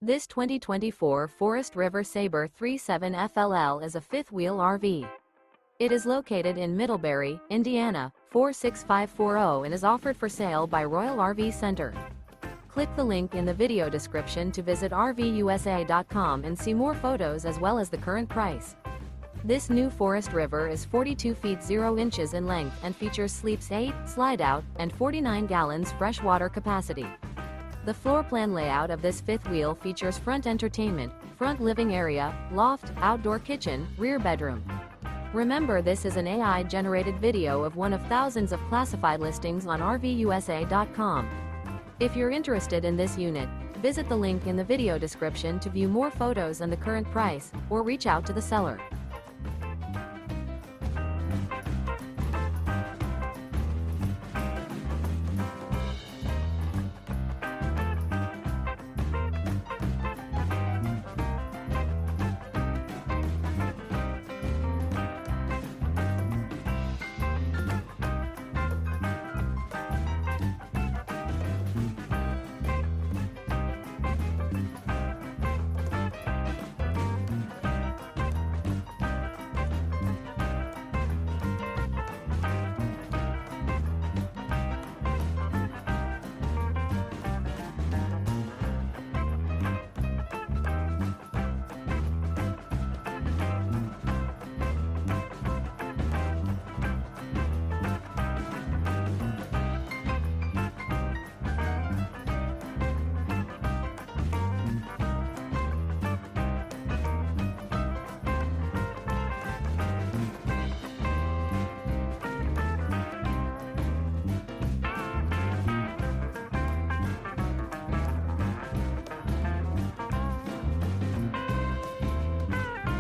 This 2024 Forest River Sabre 37 FLL is a fifth-wheel RV. It is located in Middlebury, Indiana, 46540 and is offered for sale by Royal RV Center. Click the link in the video description to visit RVUSA.com and see more photos as well as the current price. This new Forest River is 42 feet 0 inches in length and features sleeps 8, Slideout, and 49 gallons freshwater capacity. The floor plan layout of this fifth wheel features front entertainment, front living area, loft, outdoor kitchen, rear bedroom. Remember, this is an AI-generated video of one of thousands of classified listings on RVUSA.com. If you're interested in this unit, visit the link in the video description to view more photos and the current price, or reach out to the seller.